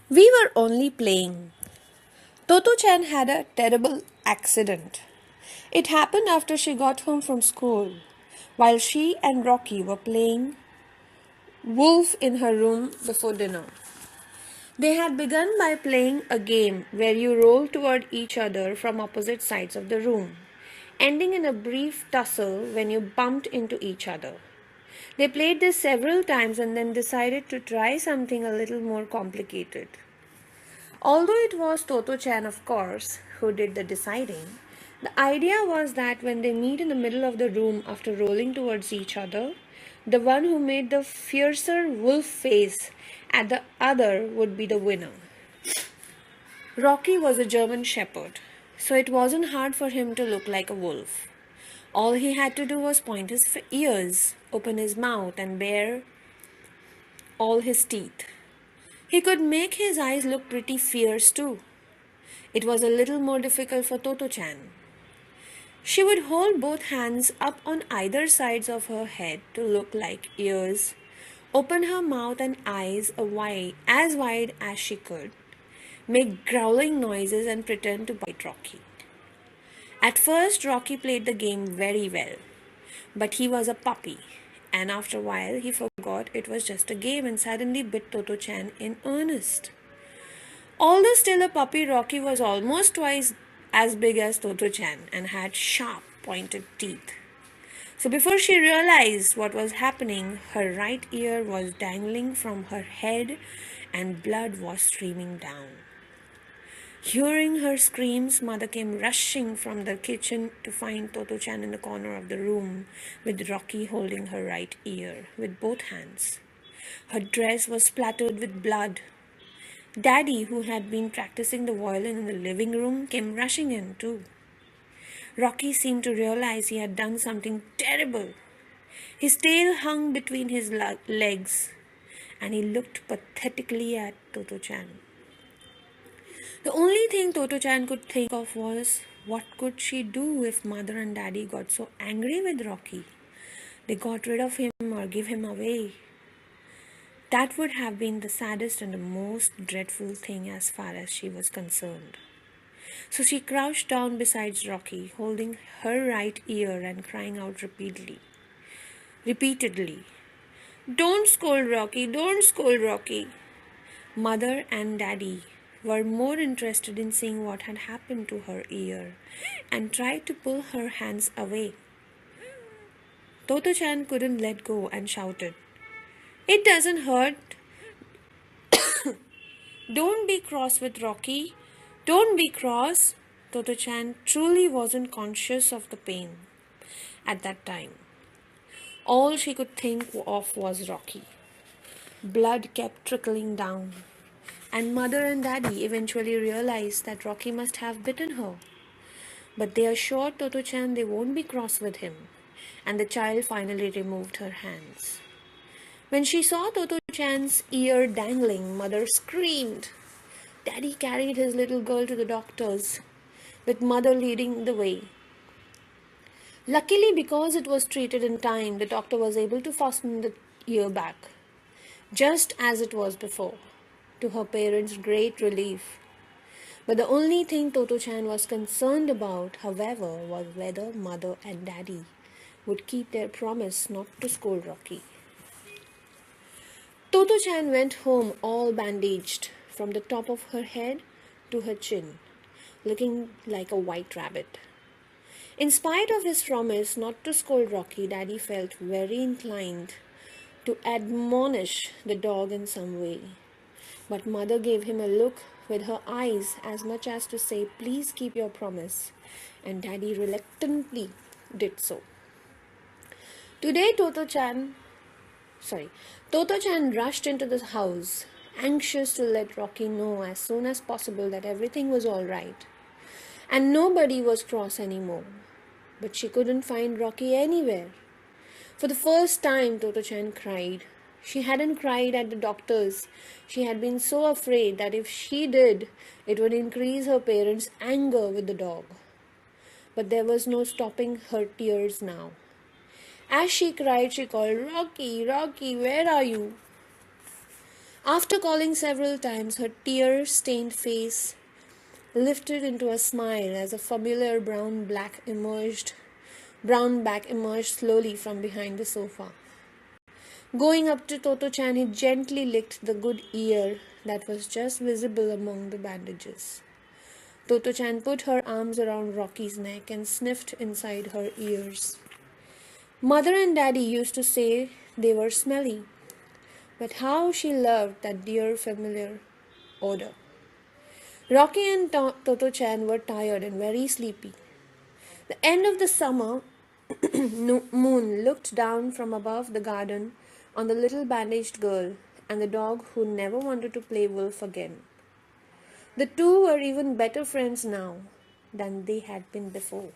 We were only playing. Totto-Chan had a terrible accident. It happened after she got home from school, while she and Rocky were playing wolf in her room before dinner. They had begun by playing a game where you roll toward each other from opposite sides of the room, ending in a brief tussle when you bumped into each other. They played this several times and then decided to try something a little more complicated. Although it was Totto-Chan, of course, who did the deciding, the idea was that when they meet in the middle of the room after rolling towards each other, the one who made the fiercer wolf face at the other would be the winner. Rocky was a German shepherd, so it wasn't hard for him to look like a wolf. All he had to do was point his ears, open his mouth, and bare all his teeth. He could make his eyes look pretty fierce too. It was a little more difficult for Totto-Chan. She would hold both hands up on either sides of her head to look like ears, open her mouth and eyes as wide as she could, make growling noises and pretend to bite Rocky. At first, Rocky played the game very well, but he was a puppy, and after a while he forgot it was just a game and suddenly bit Totto-Chan in earnest. Although still a puppy, Rocky was almost twice as big as Totto-Chan and had sharp, pointed teeth. So before she realized what was happening, her right ear was dangling from her head and blood was streaming down. Hearing her screams, Mother came rushing from the kitchen to find Totto-Chan in the corner of the room with Rocky holding her right ear with both hands. Her dress was splattered with blood. Daddy, who had been practicing the violin in the living room, came rushing in too. Rocky seemed to realize he had done something terrible. His tail hung between his legs, and he looked pathetically at Totto-Chan. The only thing Totto-Chan could think of was, what could she do if Mother and Daddy got so angry with Rocky? They got rid of him or give him away. That would have been the saddest and the most dreadful thing as far as she was concerned. So she crouched down beside Rocky, holding her right ear and crying out repeatedly, "Don't scold Rocky, don't scold Rocky." Mother and Daddy were more interested in seeing what had happened to her ear and tried to pull her hands away. Totto-Chan couldn't let go and shouted, "It doesn't hurt. Don't be cross with Rocky. Don't be cross." Totto-Chan truly wasn't conscious of the pain at that time. All she could think of was Rocky. Blood kept trickling down, and Mother and Daddy eventually realized that Rocky must have bitten her. But they assured Totto-Chan they won't be cross with him, and the child finally removed her hands. When she saw Totto-Chan's ear dangling, Mother screamed. Daddy carried his little girl to the doctor's, with Mother leading the way. Luckily, because it was treated in time, the doctor was able to fasten the ear back, just as it was before, to her parents' great relief. But the only thing Totto-Chan was concerned about, however, was whether Mother and Daddy would keep their promise not to scold Rocky. Totto-Chan went home all bandaged from the top of her head to her chin, looking like a white rabbit. In spite of his promise not to scold Rocky, Daddy felt very inclined to admonish the dog in some way. But Mother gave him a look with her eyes as much as to say, "Please keep your promise," and Daddy reluctantly did so. Today, Totto-Chan rushed into the house, anxious to let Rocky know as soon as possible that everything was all right, and nobody was cross anymore. But she couldn't find Rocky anywhere. For the first time, Totto-Chan cried. She hadn't cried at the doctor's. She had been so afraid that if she did, it would increase her parents' anger with the dog. But there was no stopping her tears now. As she cried, she called, "Rocky, Rocky, where are you?" After calling several times, her tear-stained face lifted into a smile as a familiar brown back emerged slowly from behind the sofa. Going up to Toto-Chan, he gently licked the good ear that was just visible among the bandages. Toto-Chan put her arms around Rocky's neck and sniffed inside her ears. Mother and Daddy used to say they were smelly, but how she loved that dear familiar odor. Rocky and Toto-Chan were tired and very sleepy. The end of the summer moon looked down from above the garden on the little bandaged girl and the dog who never wanted to play wolf again. The two were even better friends now than they had been before.